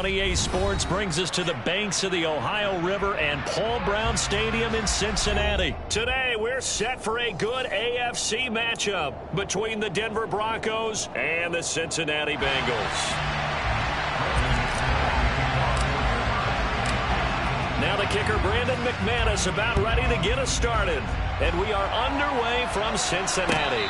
on EA Sports brings us to the banks of the Ohio River and Paul Brown Stadium in Cincinnati. Today, we're set for a good AFC matchup between the Denver Broncos and the Cincinnati Bengals. Now the kicker, Brandon McManus, about ready to get us started. And we are underway from Cincinnati.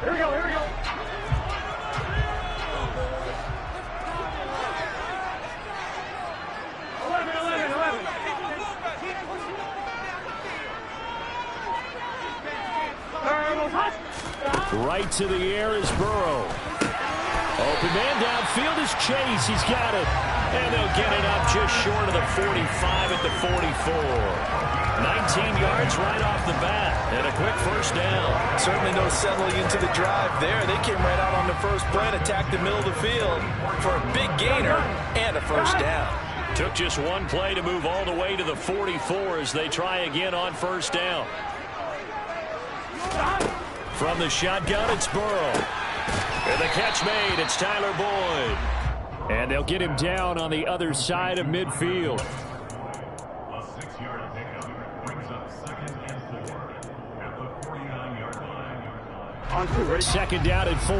Here we go, here we go. Right to the air is Burrow. Open man downfield is Chase. He's got it. And they'll get it up just short of the 45 at the 44. 19 yards right off the bat. And a quick first down. Certainly no settling into the drive there. They came right out on the first play and attacked the middle of the field for a big gainer and a first down. Took just one play to move all the way to the 44 as they try again on first down. From the shotgun, it's Burrow. And the catch made, it's Tyler Boyd. And they'll get him down on the other side of midfield. A 6-yard pickup brings up 2nd and 4 at the 49-yard line. Second down and 4.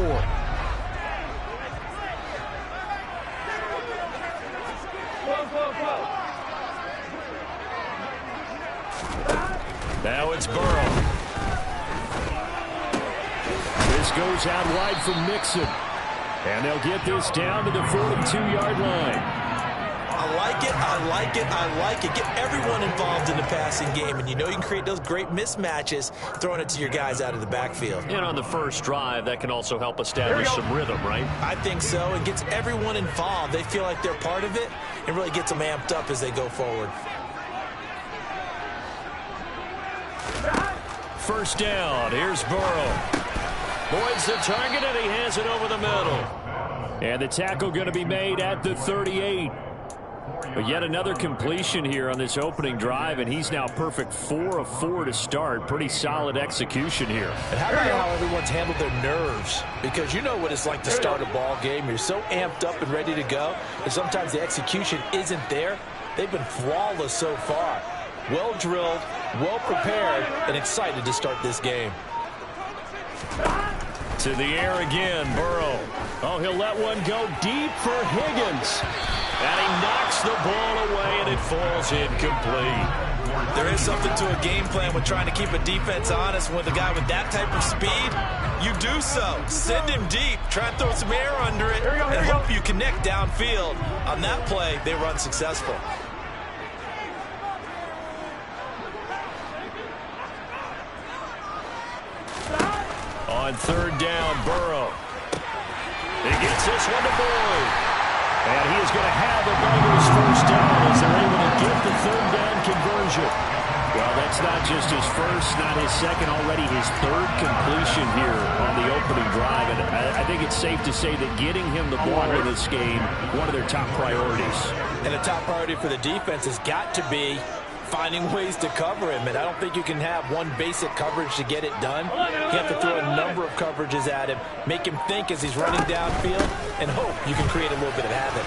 Now it's Burrow. This goes out wide from Mixon. And they'll get this down to the 42-yard line. I like it, I like it, I like it. Get everyone involved in the passing game. And you know you can create those great mismatches throwing it to your guys out of the backfield. And on the first drive, that can also help establish some rhythm, right? I think so. It gets everyone involved. They feel like they're part of it and really gets them amped up as they go forward. First down. Here's Burrow. Boyd's the target, and he has it over the middle. And the tackle going to be made at the 38. But yet another completion here on this opening drive, and he's now perfect 4 of 4 to start. Pretty solid execution here. And how about how everyone's handled their nerves? Because you know what it's like to start a ball game. You're so amped up and ready to go, and sometimes the execution isn't there. They've been flawless so far. Well drilled, well prepared, and excited to start this game. To the air again, Burrow. Oh, he'll let one go deep for Higgins. And he knocks the ball away, and it falls incomplete. There is something to a game plan with trying to keep a defense honest. With a guy with that type of speed, you do so. Send him deep. Try and throw some air under it, and hope you connect downfield. On that play, they run successful. On third down, Burrow. He gets this one to Boyd. And he is going to have the Bengals first down as they're able to get the third down conversion. Well, that's not just his first, not his second, already his third completion here on the opening drive. And I think it's safe to say that getting him the ball in this game, one of their top priorities. And a top priority for the defense has got to be finding ways to cover him, and I don't think you can have one basic coverage to get it done. You have to throw a number of coverages at him, make him think as he's running downfield, and hope you can create a little bit of havoc.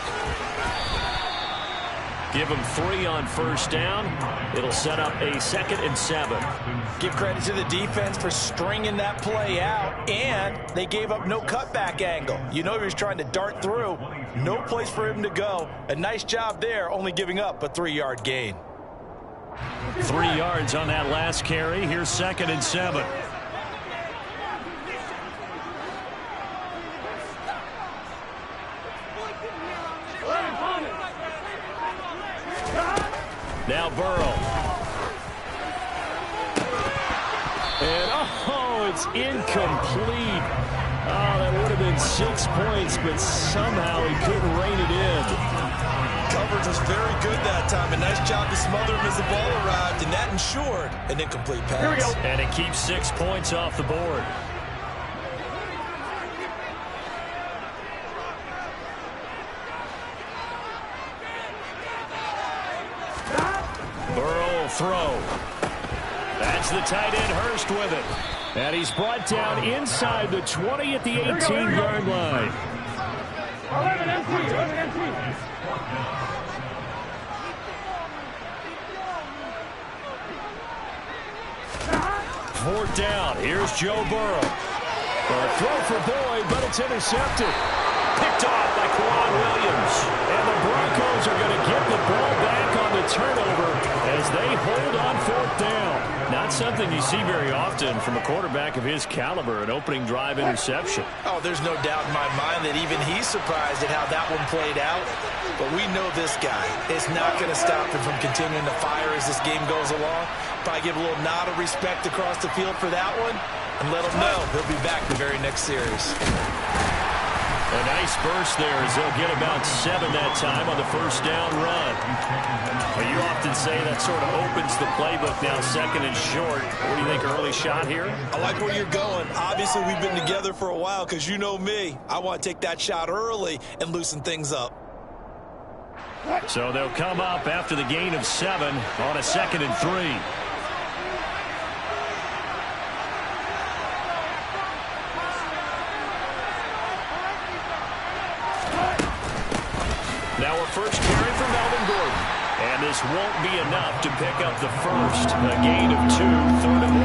Give him 3 on first down. It'll set up a 2nd and 7. Give credit to the defense for stringing that play out, and they gave up no cutback angle. You know he was trying to dart through. No place for him to go. A nice job there, only giving up a 3-yard gain. 3 yards on that last carry. Here's 2nd and 7. Now Burrow. And, oh, it's is incomplete. Oh, that would have been 6 points, but somehow he couldn't rein it in. Coverage was very good that time. A nice job to smother him as the ball arrived, and that ensured an incomplete pass. Here we go. And it keeps 6 points off the board. Burrow will throw. That's the tight end Hurst with it. And he's brought down inside the 20 at the 18-yard line. 11 empty. Fourth down. Here's Joe Burrow. A throw for Boyd, but it's intercepted. Picked off by Kwan Williams. And the Broncos are going to get the ball back on the turnover as they hold on fourth down. Not something you see very often from a quarterback of his caliber, an opening drive interception. Oh, there's no doubt in my mind that even he's surprised at how that one played out. But we know this guy is not going to stop him from continuing to fire as this game goes along. Probably give a little nod of respect across the field for that one and let him know he'll be back the very next series. A nice burst there as they'll get about 7 that time on the first down run. Well, you often say that sort of opens the playbook now, second and short. What do you think, early shot here? I like where you're going. Obviously, we've been together for a while because you know me. I want to take that shot early and loosen things up. So they'll come up after the gain of 7 on a 2nd and 3. Now a first carry for Melvin Gordon. And this won't be enough to pick up the first. A gain of 2, 3rd and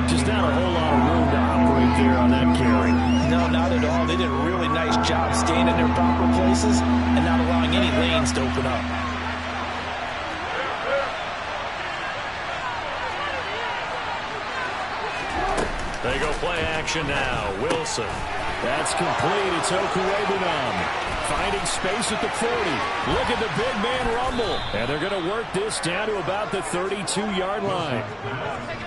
1. Just not a whole lot of room to operate there on that carry. No, not at all. They did a really nice job staying in their proper places and not allowing any lanes to open up. They go play action now. Wilson. That's complete. It's Okuwebunam. Finding space at the 40. Look at the big man rumble. And they're going to work this down to about the 32-yard line.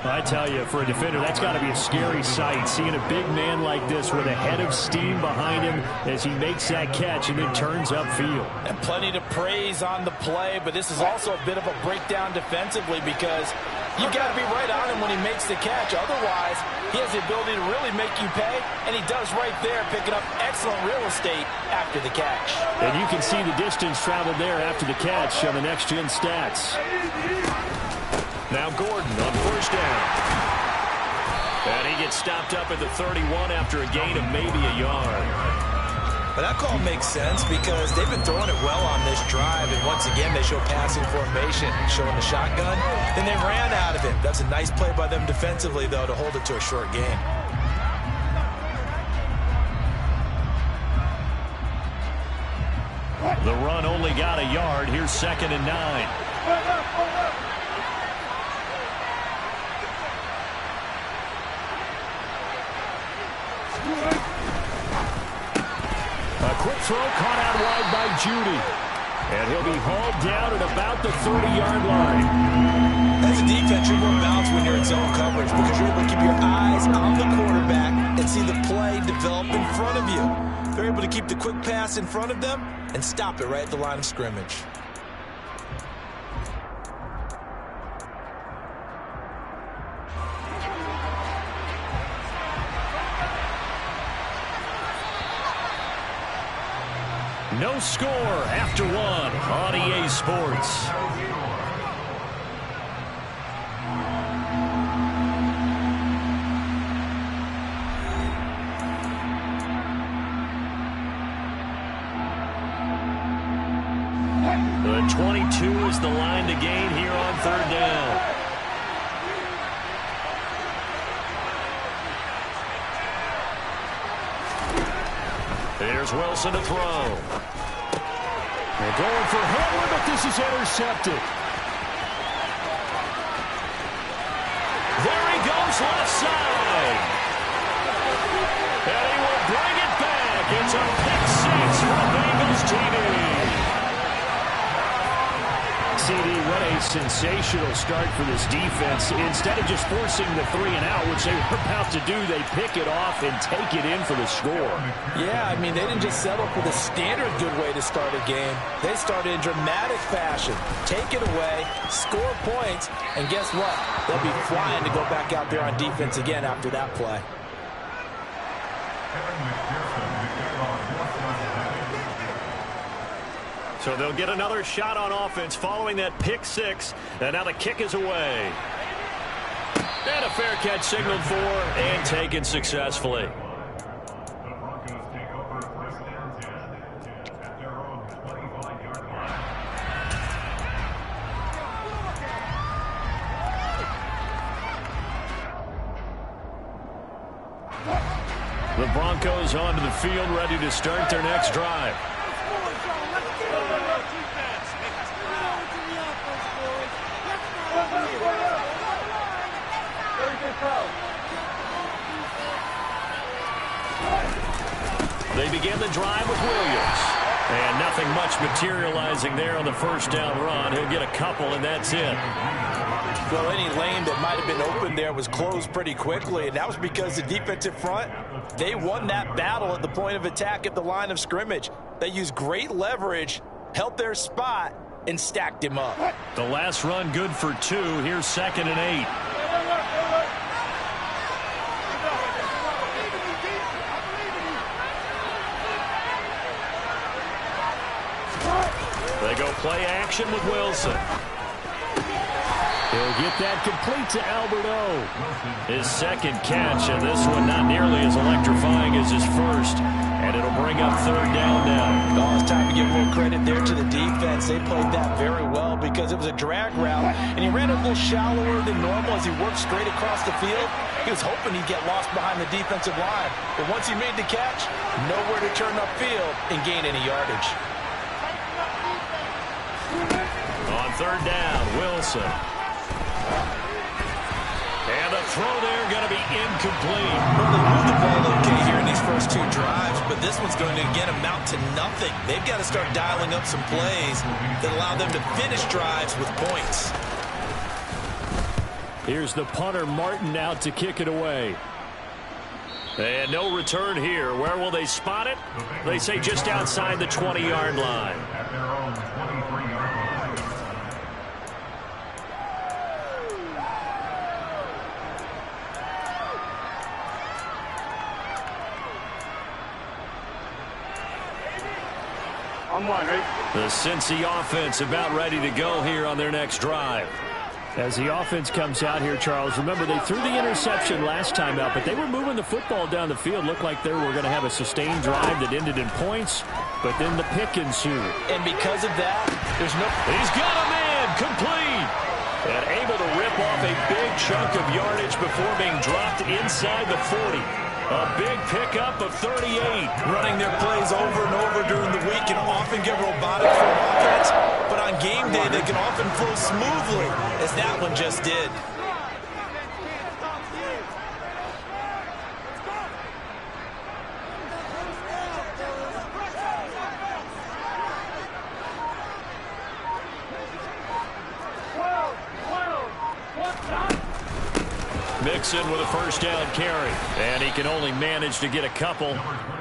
I tell you, for a defender, that's got to be a scary sight, seeing a big man like this with a head of steam behind him as he makes that catch and then turns upfield. And plenty to praise on the play, but this is also a bit of a breakdown defensively because you've got to be right on him when he makes the catch. Otherwise, he has the ability to really make you pay, and he does right there, picking up excellent real estate after the catch. And you can see the distance traveled there after the catch on the next-gen stats. Now Gordon on first down. And he gets stopped up at the 31 after a gain of maybe a yard. But that call makes sense because they've been throwing it well on this drive, and once again they show passing formation, showing the shotgun. Then they ran out of it. That's a nice play by them defensively, though, to hold it to a short game. The run only got a yard. Here's 2nd and 9. A quick throw caught out wide by Judy. And he'll be hauled down at about the 30-yard line. As a defense, you're more balanced when you're in zone coverage because you're able to keep your eyes on the quarterback and see the play develop in front of you. They're able to keep the quick pass in front of them and stop it right at the line of scrimmage. No score after 1 on EA Sports. The 22 is the line to gain here on 3rd down. There's Wilson to throw. They're going for Hamler, but this is intercepted. There he goes left side. And he will bring it back. It's a pick 6 for Bengals TV. CD, what a sensational start for this defense. Instead of just forcing the 3 and out, which they were about to do, they pick it off and take it in for the score. Yeah, I mean, they didn't just settle for the standard good way to start a game. They started in dramatic fashion. Take it away, score points, and guess what? They'll be flying to go back out there on defense again after that play. So they'll get another shot on offense following that pick 6. And now the kick is away. And a fair catch signaled for and taken successfully. The Broncos take over 1st and 10 at their own 25-yard line. The Broncos onto the field, ready to start their next drive. They begin the drive with Williams. And nothing much materializing there on the first down run. He'll get a couple, and that's it. Well, any lane that might have been open there was closed pretty quickly, and that was because the defensive front, they won that battle at the point of attack at the line of scrimmage. They used great leverage, held their spot, and stacked him up. The last run good for 2. Here's 2nd and 8. They go play action with Wilson. He'll get that complete to Alberto. His second catch, and this one not nearly as electrifying as his first. And it'll bring up 3rd down now. Oh, it's time to give more credit there to the defense. They played that very well because it was a drag route, and he ran a little shallower than normal as he worked straight across the field. He was hoping he'd get lost behind the defensive line. But once he made the catch, nowhere to turn upfield and gain any yardage. On 3rd down, Wilson. And the throw there going to be incomplete. Well, they moved the ball okay here in these first 2 drives, but this one's going to, again, amount to nothing. They've got to start dialing up some plays that allow them to finish drives with points. Here's the punter, Martin, out to kick it away. And no return here. Where will they spot it? They say just outside the 20-yard line. At their own 23-yard line. The Cincy offense about ready to go here on their next drive. As the offense comes out here, Charles, remember they threw the interception last time out, but they were moving the football down the field. Looked like they were going to have a sustained drive that ended in points, but then the pick ensued. And because of that, there's no... He's got a man, complete! And able to rip off a big chunk of yardage before being dropped inside the 40. A big pickup of 38. Running their plays over and over during the week can often get robotic for offense, but on game day they can often flow smoothly, as that one just did. Mixon with a first down carry, and he can only manage to get a couple.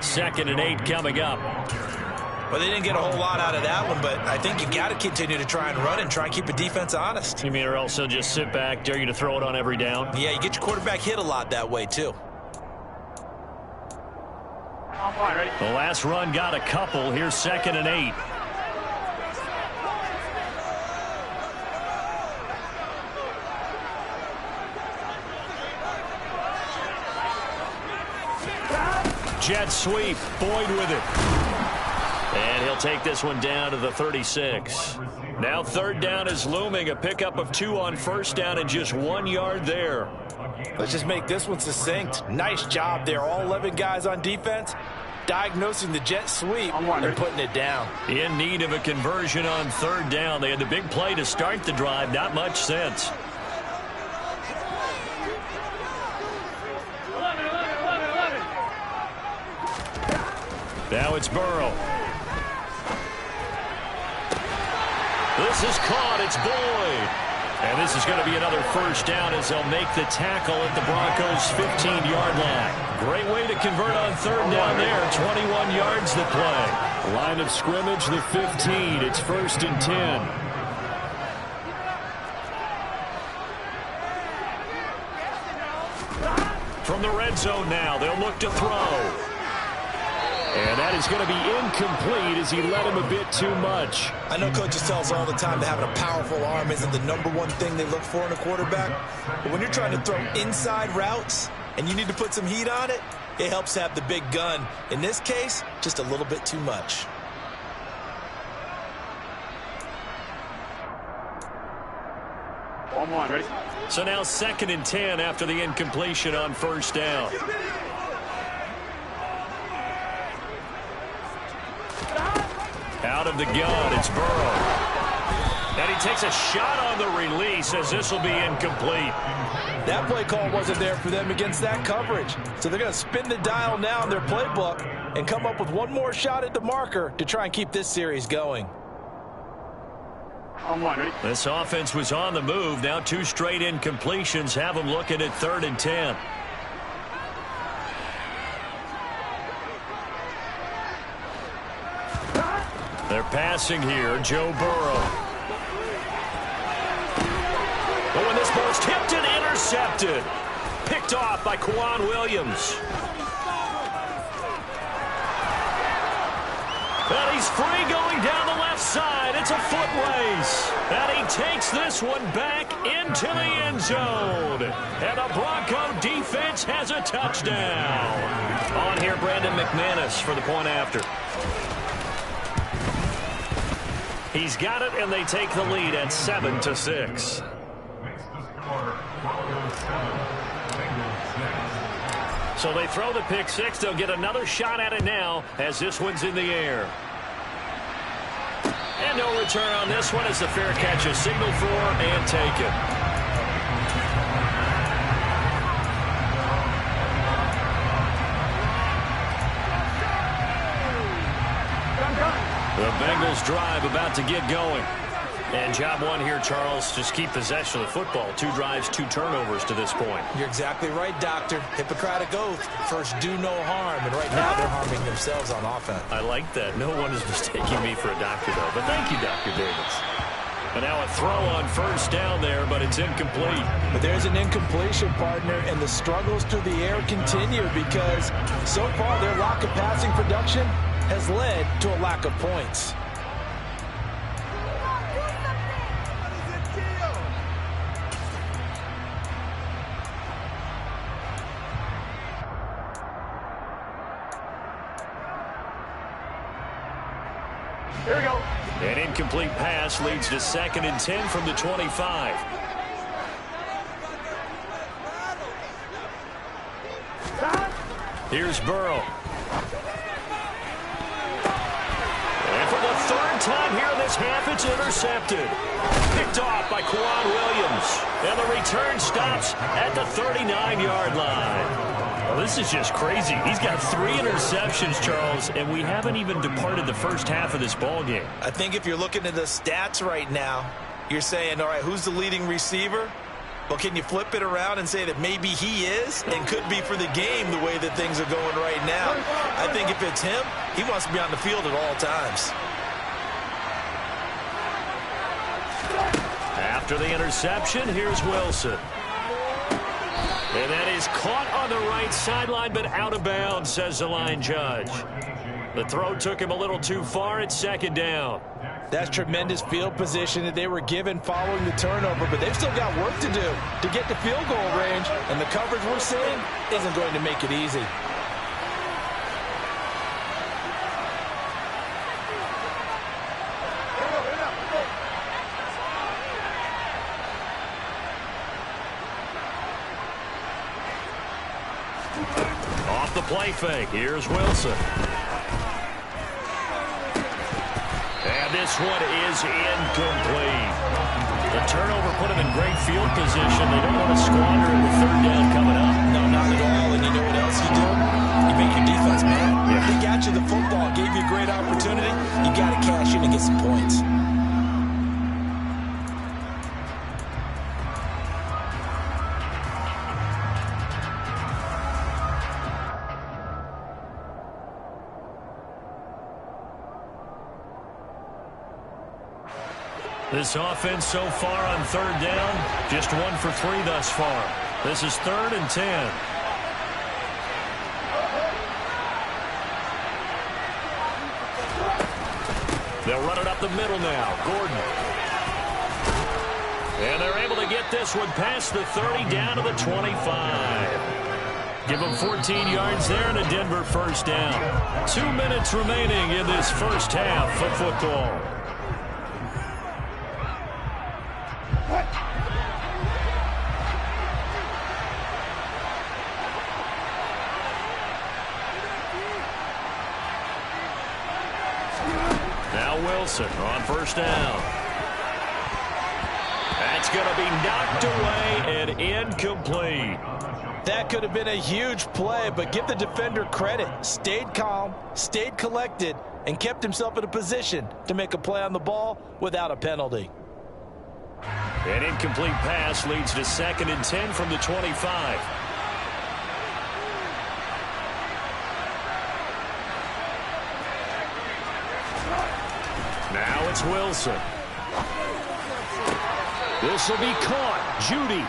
2nd and 8 coming up. Well, they didn't get a whole lot out of that one, but I think you got to continue to try and run and try and keep the defense honest. You mean or else they'll just sit back, dare you to throw it on every down? Yeah, you get your quarterback hit a lot that way, too. The last run got a couple. Here's 2nd and 8. Jet sweep, Boyd with it. And he'll take this one down to the 36. Now 3rd down is looming, a pickup of 2 on 1st down and just 1 yard there. Let's just make this one succinct. Nice job there. All 11 guys on defense diagnosing the jet sweep and putting it down. In need of a conversion on 3rd down. They had the big play to start the drive. Not much sense. Now it's Burrow. This is caught. It's Boyd. And this is going to be another first down as they'll make the tackle at the Broncos' 15-yard line. Great way to convert on third down there. 21 yards to play. Line of scrimmage, the 15. It's 1st and 10. From the red zone now, they'll look to throw. And that is going to be incomplete as he led him a bit too much. I know coaches tell us all the time that having a powerful arm isn't the #1 thing they look for in a quarterback. But when you're trying to throw inside routes and you need to put some heat on it, it helps to have the big gun. In this case, just a little bit too much. One, ready? So now 2nd and 10 after the incompletion on first down. Out of the gun, it's Burrow. And he takes a shot on the release as this will be incomplete. That play call wasn't there for them against that coverage. So they're going to spin the dial now in their playbook and come up with one more shot at the marker to try and keep this series going. On one, ready? This offense was on the move. Now 2 straight incompletions have them looking at 3rd and 10. They're passing here. Joe Burrow. Oh, and this ball's tipped and intercepted. Picked off by Kwan Williams. And he's free going down the left side. It's a foot race. And he takes this one back into the end zone. And the Bronco defense has a touchdown. On here, Brandon McManus for the point after. He's got it, and they take the lead at 7-6. Makes the score Broncos 7, Bengals 6. So they throw the pick six. They'll get another shot at it now as this one's in the air. And no return on this one as the fair catch is signaled for and taken. The Bengals drive about to get going. And job one here, Charles, just keep possession of the football. 2 drives, 2 turnovers to this point. You're exactly right, Doctor. Hippocratic oath. First, do no harm. And right now, they're harming themselves on offense. I like that. No one is mistaking me for a doctor, though. But thank you, Dr. Davis. And now a throw on first down there, but it's incomplete. But there's an incompletion, partner, and the struggles through the air continue because so far their lack of passing production has led to a lack of points. Here we go. An incomplete pass leads to 2nd and 10 from the 25. Here's Burrow. And for the 3rd time here in this half, it's intercepted. Picked off by Kwan Williams. And the return stops at the 39-yard line. Well, this is just crazy. He's got 3 interceptions, Charles, and we haven't even departed the first half of this ball game. I think if you're looking at the stats right now, you're saying, all right, who's the leading receiver? Well, can you flip it around and say that maybe he is and could be for the game the way that things are going right now? I think if it's him, he wants to be on the field at all times. After the interception, here's Wilson. And that is caught on the right sideline, but out of bounds, says the line judge. The throw took him a little too far. It's 2nd down. That's tremendous field position that they were given following the turnover, but they've still got work to do to get the field goal range, and the coverage we're seeing isn't going to make it easy. Off the play fake, here's Wilson. And this one is incomplete. The turnover put him in great field position. They don't want to squander it with 3rd down coming up. No, not at all. And you know what else you do? You make your defense mad. Yeah. They got you the football, gave you a great opportunity. You got to cash in and get some points. This offense so far on third down, just 1 for 3 thus far. This is 3rd and 10. They'll run it up the middle now. Gordon. And they're able to get this one past the 30 down to the 25. Give them 14 yards there and a Denver first down. 2 minutes remaining in this first half of football. Now Wilson on first down. That's going to be knocked away and incomplete. That could have been a huge play, but give the defender credit. Stayed calm, stayed collected, and kept himself in a position to make a play on the ball without a penalty. An incomplete pass leads to 2nd and 10 from the 25. Now it's Wilson. This will be caught. Judy.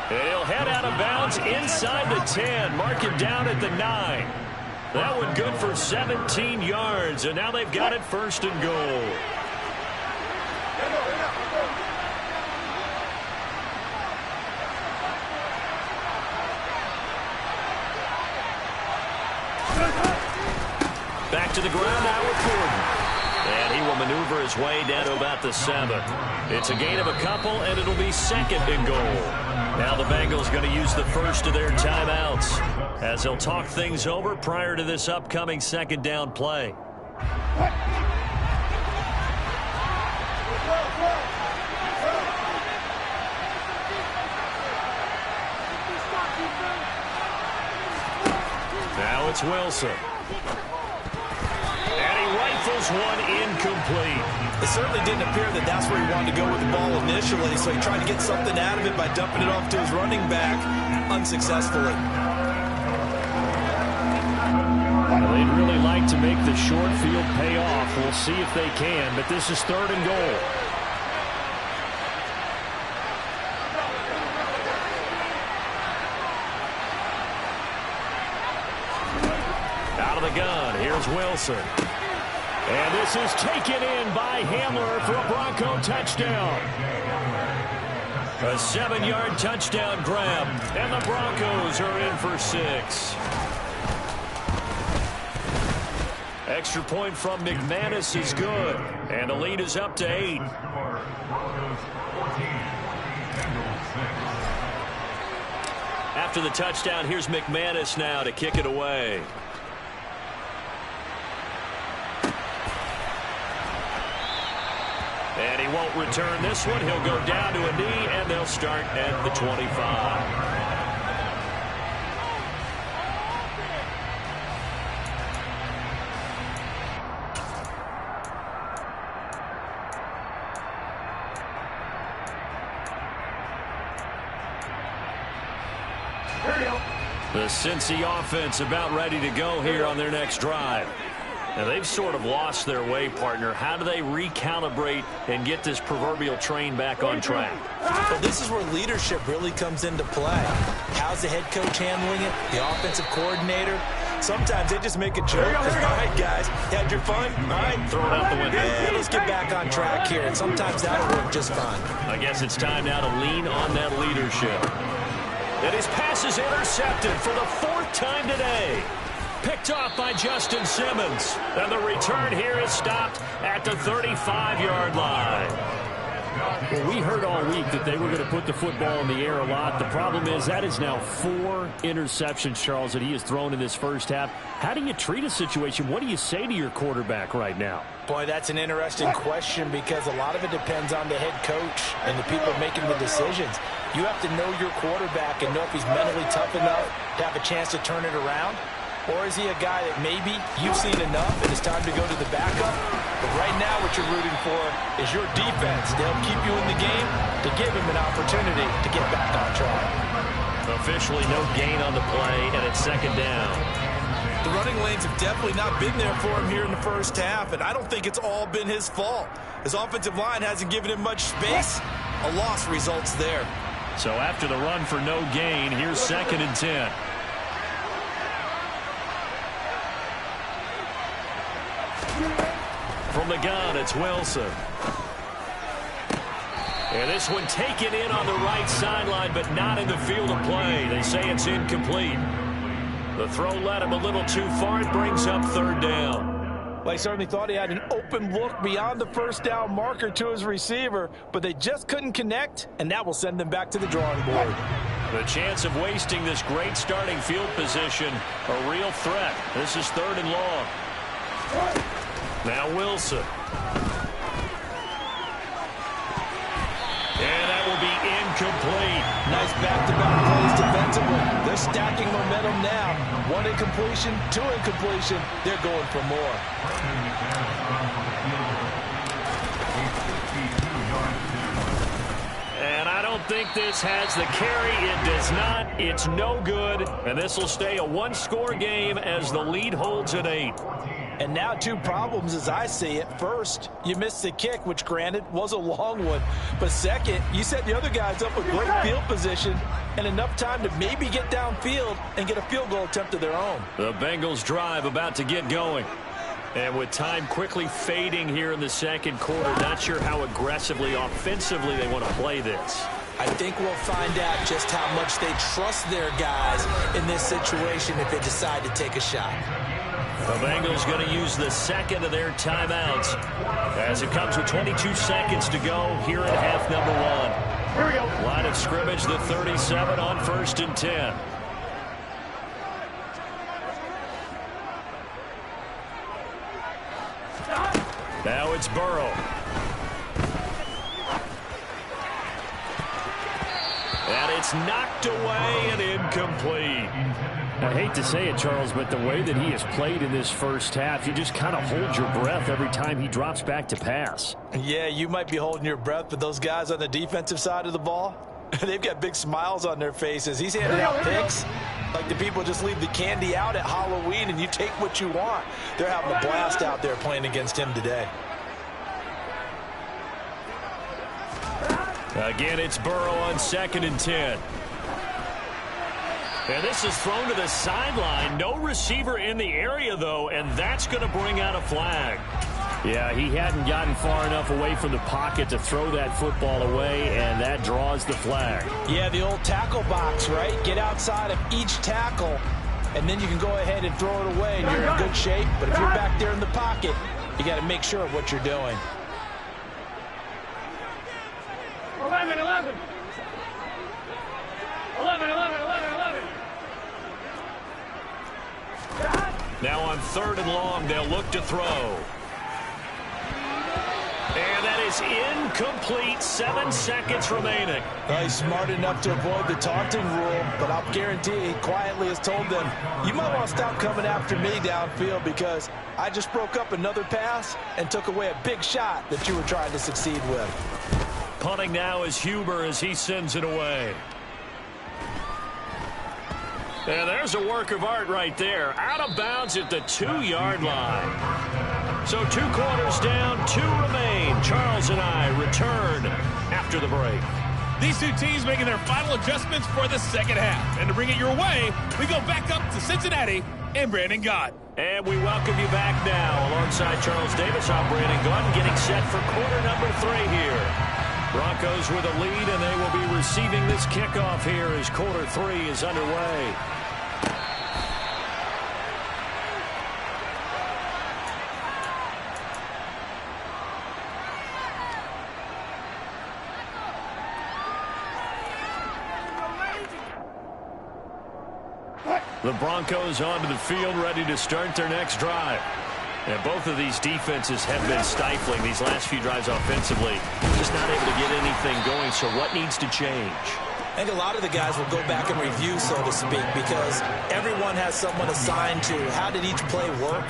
And he'll head out of bounds inside the 10. Mark it down at the 9. That one good for 17 yards. And now they've got it 1st and goal. Back to the ground now with Gordon. And he will maneuver his way down to about the 7. It's a gain of a couple, and it'll be 2nd and goal. Now the Bengals going to use the first of their timeouts as they'll talk things over prior to this upcoming 2nd down play. Now it's Wilson. Rifles one incomplete. It certainly didn't appear that that's where he wanted to go with the ball initially, so he tried to get something out of it by dumping it off to his running back unsuccessfully. Well, they'd really like to make the short field pay off. We'll see if they can, but this is 3rd and goal. Out of the gun, here's Wilson. And this is taken in by Hamler for a Bronco touchdown. A 7-yard touchdown grab, and the Broncos are in for 6. Extra point from McManus is good, and the lead is up to 8. After the touchdown, here's McManus now to kick it away. And he won't return this one. He'll go down to a knee, and they'll start at the 25. The Cincy offense about ready to go here on their next drive. Now, they've sort of lost their way, partner. How do they recalibrate and get this proverbial train back on track? Well, this is where leadership really comes into play. How's the head coach handling it? The offensive coordinator? Sometimes they just make a joke. All right, guys, had your fun? All right, throw it out the window. Yeah, let's get back on track here. And sometimes that'll work just fine. I guess it's time now to lean on that leadership. And his pass is intercepted for the 4th time today. Picked off by Justin Simmons. And the return here is stopped at the 35-yard line. Well, we heard all week that they were going to put the football in the air a lot. The problem is that is now 4 interceptions, Charles, that he has thrown in this first half. How do you treat a situation? What do you say to your quarterback right now? Boy, that's an interesting question because a lot of it depends on the head coach and the people making the decisions. You have to know your quarterback and know if he's mentally tough enough to have a chance to turn it around. Or is he a guy that maybe you've seen enough and it's time to go to the backup? But right now what you're rooting for is your defense. They'll keep you in the game to give him an opportunity to get back on track. Officially no gain on the play, and it's 2nd down. The running lanes have definitely not been there for him here in the first half, and I don't think it's all been his fault. His offensive line hasn't given him much space. A loss results there. So after the run for no gain, here's 2nd and 10. From the gun, it's Wilson. And this one taken in on the right sideline, but not in the field of play. They say it's incomplete. The throw led him a little too far. It brings up 3rd down. Well, he certainly thought he had an open look beyond the first down marker to his receiver, but they just couldn't connect, and that will send them back to the drawing board. The chance of wasting this great starting field position, a real threat. This is 3rd and long. Now Wilson. And that will be incomplete. Nice back-to-back plays defensively. They're stacking momentum now. 1 incompletion, 2 incompletion. They're going for more. And I don't think this has the carry. It does not. It's no good. And this will stay a 1-score game as the lead holds at 8. And now 2 problems as I see it. First, you missed the kick, which granted was a long one. But second, you set the other guys up with great field position and enough time to maybe get downfield and get a field goal attempt of their own. The Bengals drive about to get going. And with time quickly fading here in the 2nd quarter, not sure how aggressively, offensively they want to play this. I think we'll find out just how much they trust their guys in this situation if they decide to take a shot. The Bengals going to use the 2nd of their timeouts as it comes with 22 seconds to go here in half number 1. Here we go. Line of scrimmage, the 37 on 1st and 10. Now it's Burrow. And it's knocked away and incomplete. I hate to say it, Charles, but the way that he has played in this first half, you just kind of hold your breath every time he drops back to pass. Yeah, you might be holding your breath, but those guys on the defensive side of the ball, they've got big smiles on their faces. He's handing out picks like the people just leave the candy out at Halloween and you take what you want. They're having a blast out there playing against him today. Again, it's Burrow on 2nd and 10. And this is thrown to the sideline. No receiver in the area, though, and that's going to bring out a flag. Yeah, he hadn't gotten far enough away from the pocket to throw that football away, and that draws the flag. Yeah, the old tackle box, right? Get outside of each tackle, and then you can go ahead and throw it away, and you're in good shape. But if you're back there in the pocket, you got to make sure of what you're doing. 11, 11. 11, 11, 11, 11. Now on 3rd and long, they'll look to throw. And that is incomplete. 7 seconds remaining. Well, he's smart enough to avoid the taunting rule, but I'll guarantee he quietly has told them, you might want to stop coming after me downfield because I just broke up another pass and took away a big shot that you were trying to succeed with. Punting now is Huber as he sends it away. And there's a work of art right there. Out of bounds at the 2-yard line. So 2 quarters down, 2 remain. Charles and I return after the break. These 2 teams making their final adjustments for the 2nd half. And to bring it your way, we go back up to Cincinnati and Brandon Gott. And we welcome you back now. Alongside Charles Davis, I'm Brandon Gott, getting set for quarter number 3 here. Broncos with a lead, and they will be receiving this kickoff here as quarter 3 is underway. The Broncos onto the field, ready to start their next drive. And both of these defenses have been stifling these last few drives offensively. Just not able to get anything going, so what needs to change? I think a lot of the guys will go back and review, so to speak, because everyone has someone assigned to how did each play work.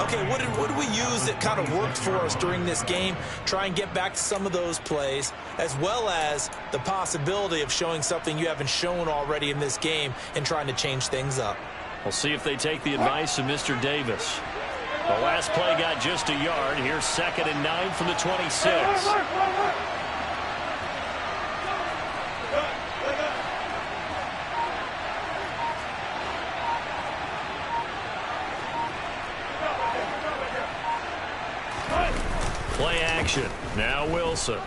Okay, what did we use that kind of worked for us during this game? Try and get back to some of those plays, as well as the possibility of showing something you haven't shown already in this game and trying to change things up. We'll see if they take the advice of Mr. Davis. The last play got just a yard. Here's 2nd and 9 from the 26. Play action. Now Wilson.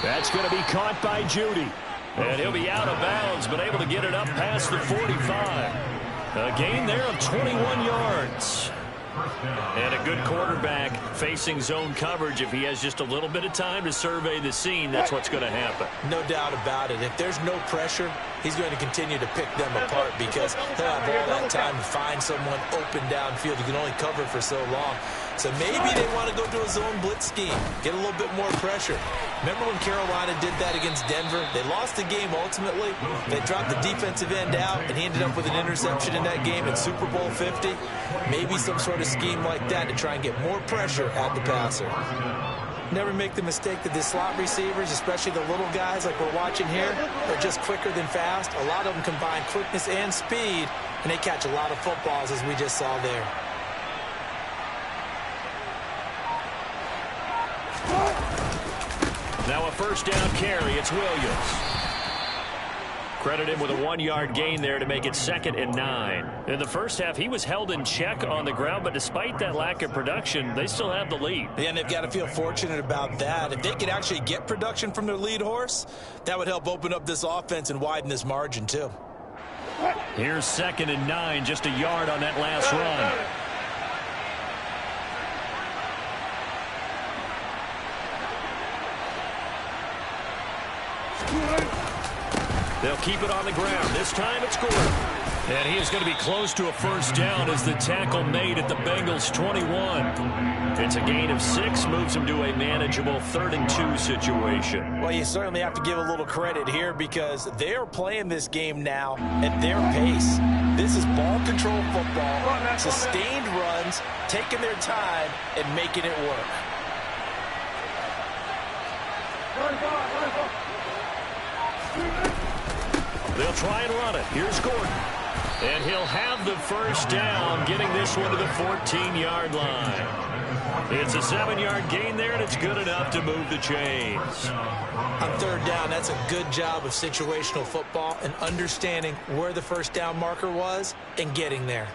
That's going to be caught by Judy. And he'll be out of bounds, but able to get it up past the 45. A gain there of 21 yards. And a good quarterback facing zone coverage. If he has just a little bit of time to survey the scene, that's what's going to happen. No doubt about it. If there's no pressure, he's going to continue to pick them apart because he'll have all that time to find someone open downfield. You can only cover for so long. So maybe they want to go to a zone blitz scheme, get a little bit more pressure. Remember when Carolina did that against Denver? They lost the game ultimately. They dropped the defensive end out, and he ended up with an interception in that game in Super Bowl 50. Maybe some sort of scheme like that to try and get more pressure at the passer. Never make the mistake that the slot receivers, especially the little guys like we're watching here, are just quicker than fast. A lot of them combine quickness and speed, and they catch a lot of footballs, as we just saw there. Now a first down carry. It's Williams. Credit him with a 1-yard gain there to make it 2nd and 9. In the first half, he was held in check on the ground, but despite that lack of production, they still have the lead. Yeah, and they've got to feel fortunate about that. If they could actually get production from their lead horse, that would help open up this offense and widen this margin too. Here's 2nd and 9, just a yard on that last run. They'll keep it on the ground. This time it's Gordon. And he is going to be close to a first down as the tackle made at the Bengals 21. It's a gain of 6, moves him to a manageable 3rd and 2 situation. Well, you certainly have to give a little credit here because they are playing this game now at their pace. This is ball control football, sustained runs, taking their time and making it work. They'll try and run it. Here's Gordon. And he'll have the first down, getting this one to the 14-yard line. It's a 7-yard gain there, and it's good enough to move the chains. On 3rd down, that's a good job of situational football and understanding where the first down marker was and getting there.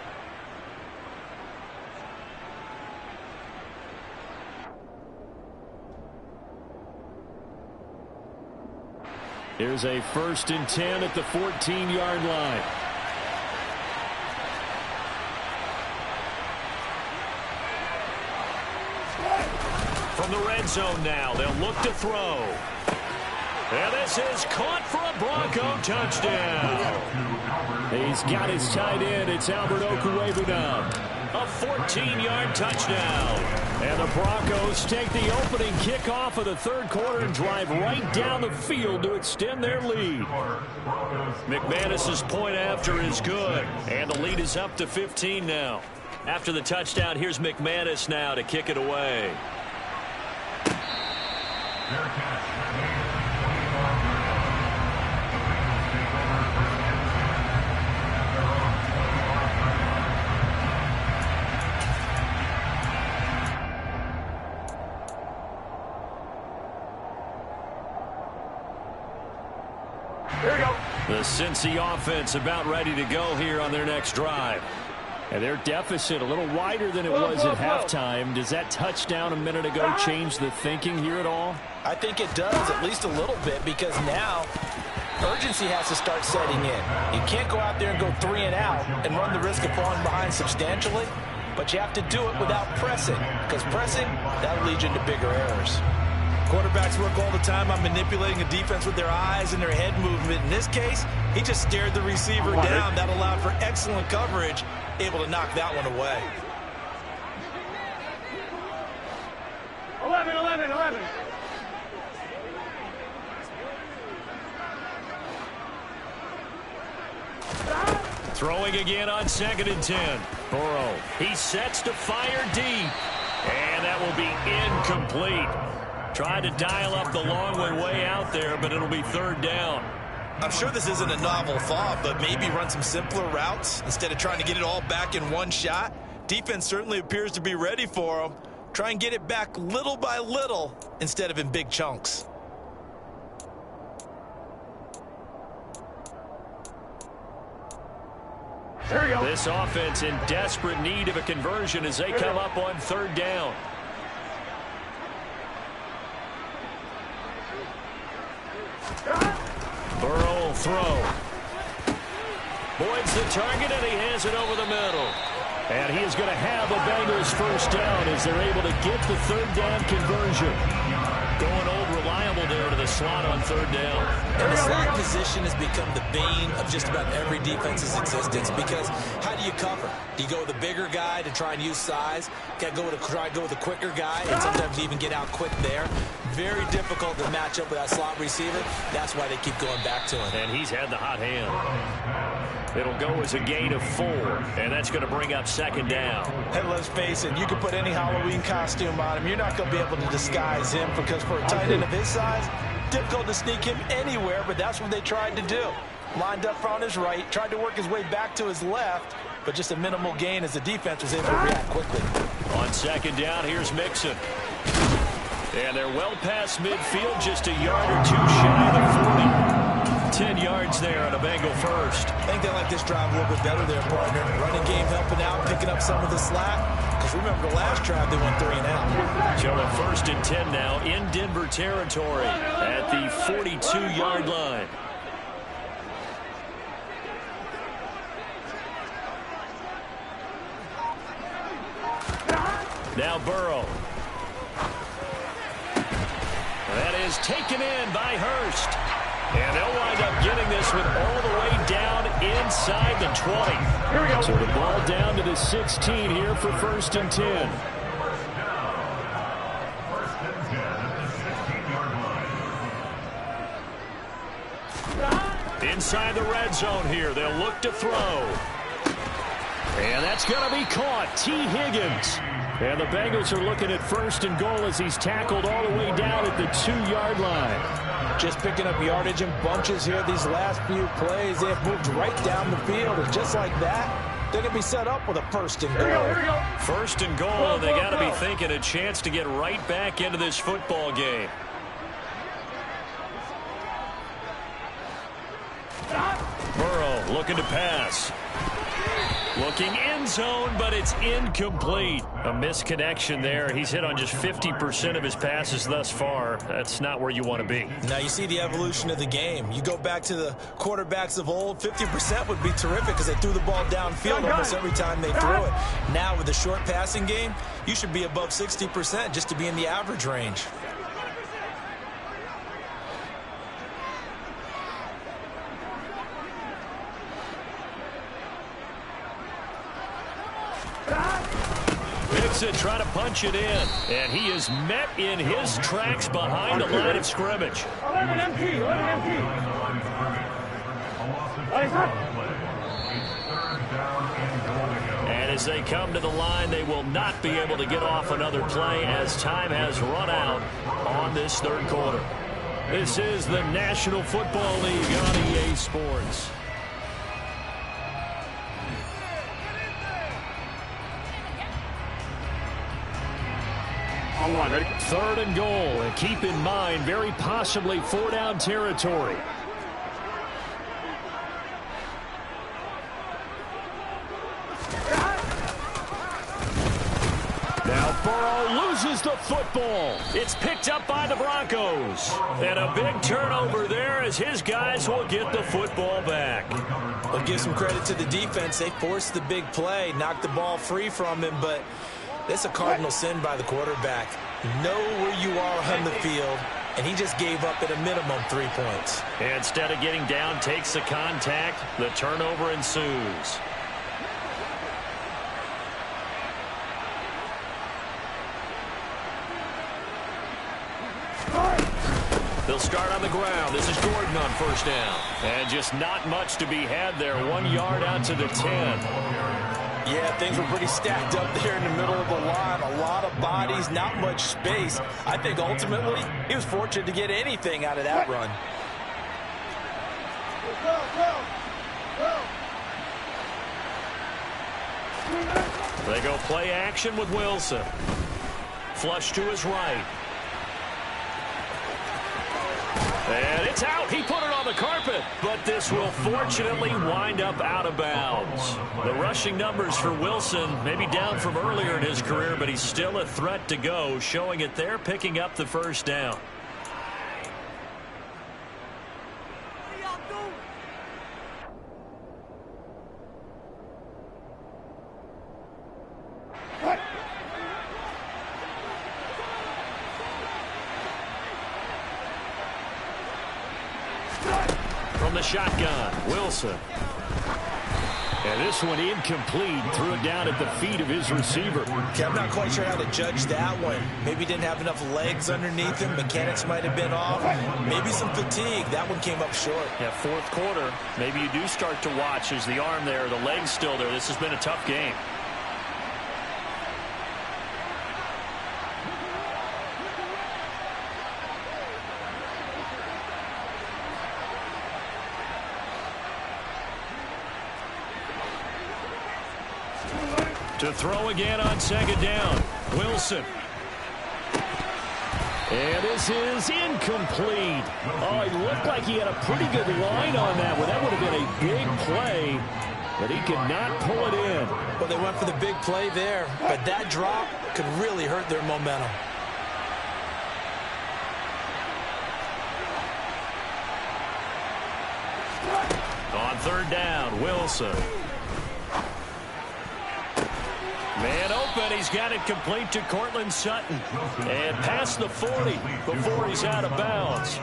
Here's a 1st and 10 at the 14-yard line. From the red zone now, they'll look to throw. And this is caught for a Bronco touchdown. He's got his tight end. It's Albert Okwuegbunam. A 14-yard touchdown. And the Broncos take the opening kickoff of the 3rd quarter and drive right down the field to extend their lead. McManus's point after is good. And the lead is up to 15 now. After the touchdown, here's McManus now to kick it away. The Cincy offense about ready to go here on their next drive. And their deficit a little wider than it was at halftime. Does that touchdown a minute ago change the thinking here at all? I think it does, at least a little bit, because now urgency has to start setting in. You can't go out there and go 3 and out and run the risk of falling behind substantially, but you have to do it without pressing, because pressing, that'll lead you into bigger errors. Quarterbacks work all the time on manipulating a defense with their eyes and their head movement. In this case, he just stared the receiver down. That allowed for excellent coverage, able to knock that one away. 11. Throwing again on 2nd and 10. Burrow, he sets to fire deep. And that will be incomplete. Tried to dial up the long one way out there, but it'll be 3rd down. I'm sure this isn't a novel thought, but maybe run some simpler routes instead of trying to get it all back in one shot. Defense certainly appears to be ready for them. Try and get it back little by little instead of in big chunks. This offense in desperate need of a conversion as they come up on third down. Burrow will throw. Boyd's the target, and he hands it over the middle. And he is going to have the Bengals first down as they're able to get the third down conversion. Going old reliable there to the slot on third down. And the slot position has become the bane of just about every defense's existence, because how do you cover? Do you go with a bigger guy to try and use size? Try to go with a quicker guy, and sometimes even get out quick there. Very difficult to match up with that slot receiver. That's why they keep going back to him. And he's had the hot hand. It'll go as a gain of 4, and that's going to bring up second down. Hey, let's face it, you can put any Halloween costume on him. You're not going to be able to disguise him, because for a tight end of his size, difficult to sneak him anywhere, but that's what they tried to do. Lined up on his right, tried to work his way back to his left, but just a minimal gain as the defense was able to react quickly. On second down, here's Mixon. And they're well past midfield, just a yard or 2 shy of 40. 10 yards there on a Bengal first. I think they like this drive a little bit better there, partner. Running game helping out, picking up some of the slack. Because remember, the last drive they went 3 and out. So a first and 10 now in Denver territory at the 42-yard line. Now Burrow. That is taken in by Hurst. And they'll wind up getting this one all the way down inside the 20. So the ball down to the 16 here for first and 10. Inside the red zone here. They'll look to throw. And that's going to be caught. T. Higgins. And the Bengals are looking at first and goal as he's tackled all the way down at the 2-yard line. Just picking up yardage in bunches here these last few plays. They have moved right down the field. And just like that, they're going to be set up with a first and goal. First and goal, and they got to be thinking a chance to get right back into this football game. Burrow looking to pass. Looking end zone, but it's incomplete. A misconnection there. He's hit on just 50% of his passes thus far. That's not where you want to be. Now you see the evolution of the game. You go back to the quarterbacks of old, 50% would be terrific because they threw the ball downfield almost every time they threw it. Now with the short passing game, you should be above 60% just to be in the average range. Mixon trying to punch it in, and he is met in his tracks behind the line of scrimmage. And as they come to the line, they will not be able to get off another play as time has run out on this third quarter. This is the National Football League on EA Sports. Third and goal, and keep in mind, very possibly 4-down territory. Now Burrow loses the football. It's picked up by the Broncos. And a big turnover there as his guys will get the football back. I'll give some credit to the defense. They forced the big play, knocked the ball free from him, but that's a cardinal sin by the quarterback. Know where you are on the field, and he just gave up at a minimum 3 points. Instead of getting down, takes the contact. The turnover ensues. They'll start on the ground. This is Gordon on first down. And just not much to be had there. 1 yard out to the 10. Yeah, things were pretty stacked up there in the middle of the line. A lot of bodies, not much space. I think ultimately he was fortunate to get anything out of that run. They go play action with Wilson. Flush to his right. And it's out. He put it on the carpet. But this will fortunately wind up out of bounds. The rushing numbers for Wilson maybe down from earlier in his career, but he's still a threat to go, showing it there, picking up the first down. From the shotgun, Wilson. And this one incomplete. Threw it down at the feet of his receiver. Okay, I'm not quite sure how to judge that one. Maybe didn't have enough legs underneath him. Mechanics might have been off. Maybe some fatigue. That one came up short. Yeah, fourth quarter. Maybe you do start to watch. Is the arm there, the leg's still there? This has been a tough game. To throw again on second down. Wilson. And this is incomplete. Oh, he looked like he had a pretty good line on that one. That would have been a big play, but he could not pull it in. Well, they went for the big play there, but that drop could really hurt their momentum. On third down, Wilson. Man open, he's got it complete to Courtland Sutton. And past the 40 before he's out of bounds.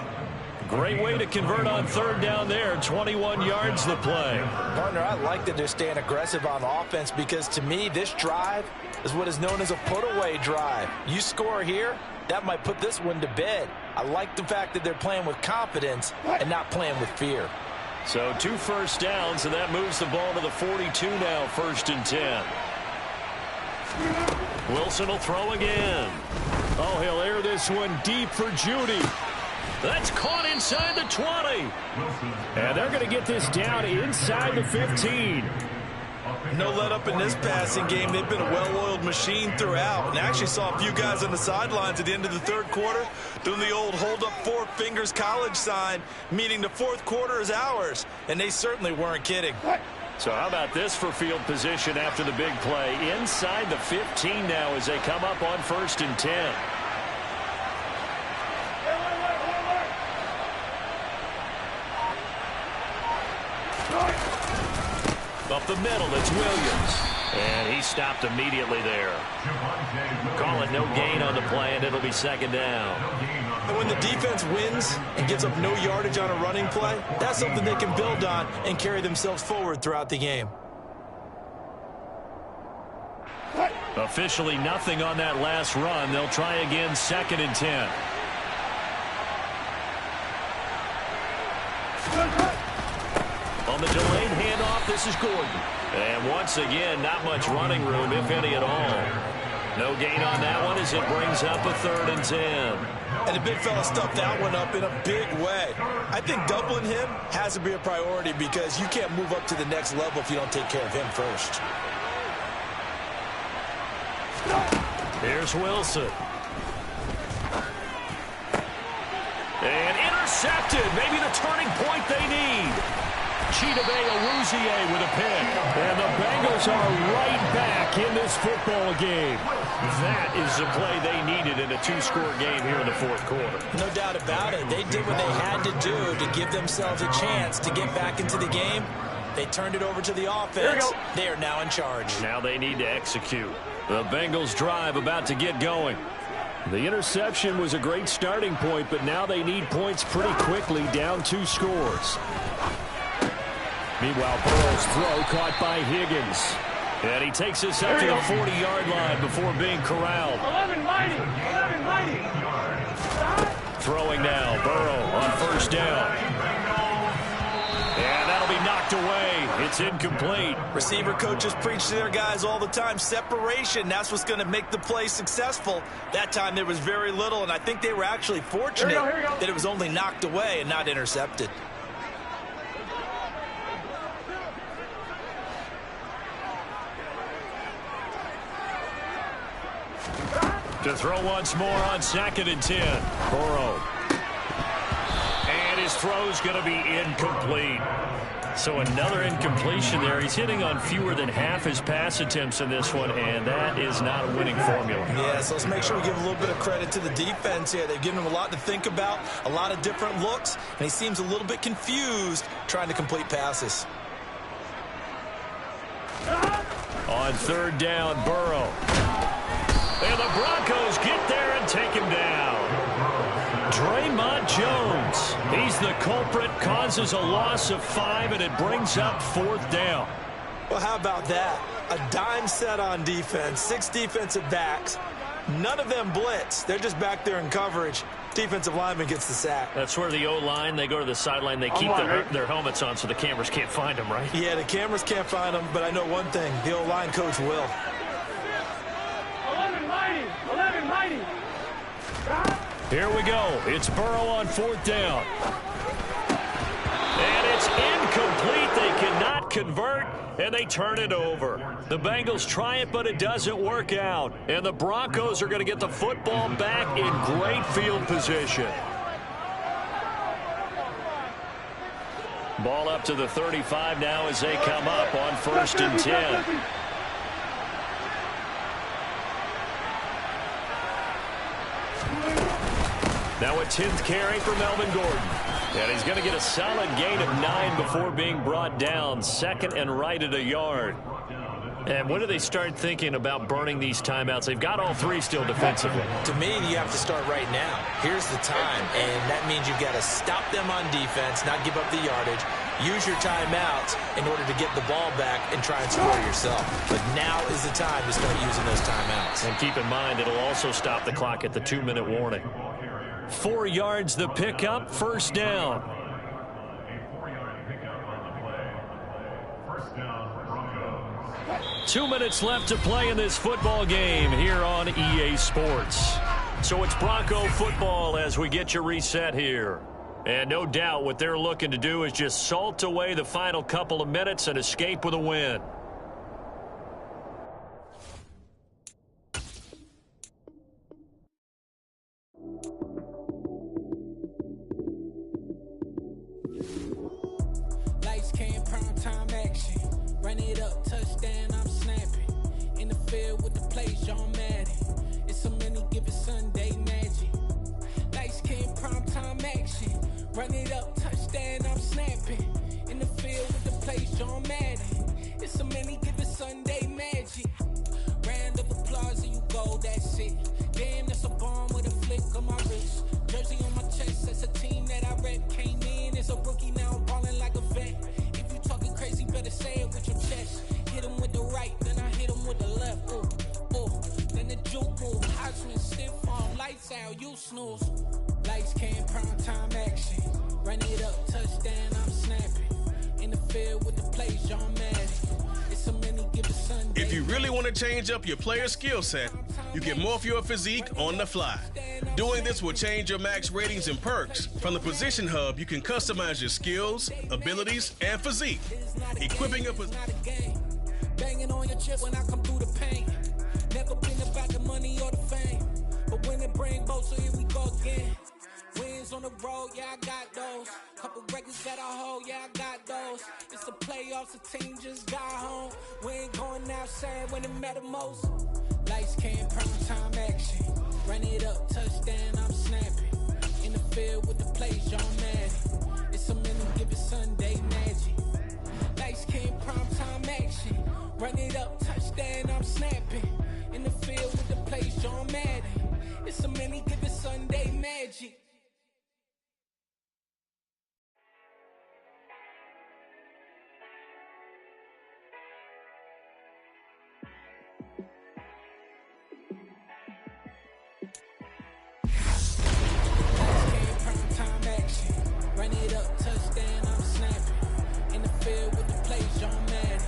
Great way to convert on third down there. 21 yards the play. Partner, I like that they're staying aggressive on offense because to me, this drive is what is known as a put-away drive. You score here, that might put this one to bed. I like the fact that they're playing with confidence and not playing with fear. So 2 first downs, and that moves the ball to the 42 now, 1st and 10. Wilson will throw again. Oh, he'll air this one deep for Judy. That's caught inside the 20. And they're going to get this down inside the 15. No let up in this passing game. They've been a well-oiled machine throughout. And I actually saw a few guys on the sidelines at the end of the third quarter doing the old hold up 4 fingers college sign, meaning the fourth quarter is ours. And they certainly weren't kidding. So how about this for field position after the big play? Inside the 15 now as they come up on 1st and 10. Up the middle, it's Williams. And he stopped immediately there. Call it no gain on the play, and it'll be 2nd down. And when the defense wins and gives up no yardage on a running play, that's something they can build on and carry themselves forward throughout the game. Officially nothing on that last run. They'll try again, 2nd and 10. On the delayed handoff, this is Gordon. And once again, not much running room, if any at all. No gain on that one as it brings up a 3rd and 10. And the big fella stuffed that one up in a big way. I think doubling him has to be a priority because you can't move up to the next level if you don't take care of him first. Here's Wilson. And intercepted. Maybe the turning point they need. Chidobe Awuzie with a pick. And the Bengals are right back in this football game. That is the play they needed in a 2-score game here in the fourth quarter. No doubt about it. They did what they had to do to give themselves a chance to get back into the game. They turned it over to the offense. They are now in charge. Now they need to execute. The Bengals drive about to get going. The interception was a great starting point, but now they need points pretty quickly, down 2 scores. Meanwhile, Burrow's throw caught by Higgins. And he takes us up to the 40-yard line before being corralled. 11 mighty. 11 mighty. Throwing now, Burrow on 1st down. And that'll be knocked away. It's incomplete. Receiver coaches preach to their guys all the time. Separation, that's what's going to make the play successful. That time there was very little, and I think they were actually fortunate that it was only knocked away and not intercepted. To throw once more on 2nd and 10. Burrow. And his throw's going to be incomplete. So another incompletion there. He's hitting on fewer than half his pass attempts in this one, and that is not a winning formula. Yeah, so let's make sure we give a little bit of credit to the defense here. They've given him a lot to think about, a lot of different looks, and he seems a little bit confused trying to complete passes. On 3rd down, Burrow. And the Broncos get there and take him down. Draymond Jones, he's the culprit, causes a loss of 5, and it brings up 4th down. Well, how about that? A dime set on defense, 6 defensive backs. None of them blitz. They're just back there in coverage. Defensive lineman gets the sack. That's where the O-line, they go to the sideline, they keep their helmets on so the cameras can't find them, right? Yeah, the cameras can't find them, but I know one thing. The O-line coach will. 11 mighty. Here we go. It's Burrow on 4th down. And it's incomplete. They cannot convert, and they turn it over. The Bengals try it, but it doesn't work out. And the Broncos are going to get the football back in great field position. Ball up to the 35 now as they come up on 1st and 10. Now a 10th carry for Melvin Gordon. And he's going to get a solid gain of 9 before being brought down. 2nd and right at a yard. And when do they start thinking about burning these timeouts? They've got all 3 still defensively. To me, you have to start right now. Here's the time, and that means you've got to stop them on defense, not give up the yardage, use your timeouts in order to get the ball back and try and score yourself. But now is the time to start using those timeouts. And keep in mind, it'll also stop the clock at the 2-minute warning. 4 yards the pickup, 1st down. 2 minutes left to play in this football game here on EA Sports. So it's Bronco football as we get you reset here. And no doubt what they're looking to do is just salt away the final couple of minutes and escape with a win. Lights, cam, prime time action. Run it up, touchdown, I'm snapping. In the field with the plays, John Madden. It's so many, give it Sunday magic. Lights, cam, prime time action. Run it up, touchdown, I'm snapping. In the field with the plays, John Madden. It's so many, give it Sunday magic. Round of applause and you go, that's it. Damn, that's a bomb with a flick on my wrist. Jersey on my chest, that's a team that I rep. Came in as a rookie, now I'm balling like a vet. If you talking crazy, better say it with your chest. Hit him with the right, then I hit him with the left. Ooh, ooh, then the juke move. Heisman, stiff arm, lights out, you snooze. Lights, cam, prime time action. Run it up, touchdown, I'm snapping. In the field with the plays, John Madden. It's a many, give it Sunday. If you really want to change up your player skill set, you can morph your physique on the fly. Doing this will change your max ratings and perks. From the Position Hub, you can customize your skills, abilities, and physique. Equipping up with Banging on your chest when I come through the pain. Never been about the money or the fame. But when it bring both, so here we go again. Wins on the road, yeah, I got those. Couple records that I hold, yeah, I got those. It's the playoffs, the team just got home. We ain't going outside when it matter most. Lights, cam, prime time action. Run it up, touchdown, I'm snapping. In the field with the plays, John Madden. It's a many, give it Sunday magic. Lights, cam, prime time action. Run it up, touchdown, I'm snapping. In the field with the plays, John Madden. It's a many, give it Sunday magic. Run it up, touchdown, I'm snapping. In the field with the plays, John Madden.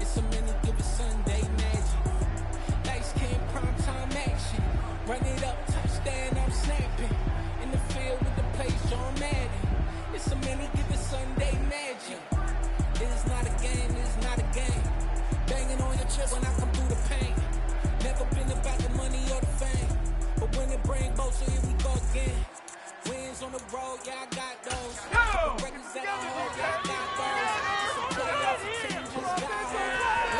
It's a many, give it Sunday magic. Lights, cam, prime time action. Run it up, touchdown, I'm snapping. In the again. Wins on the road, yeah, I got those. Records at home, yeah, I got those. Just a playoff team, just got home.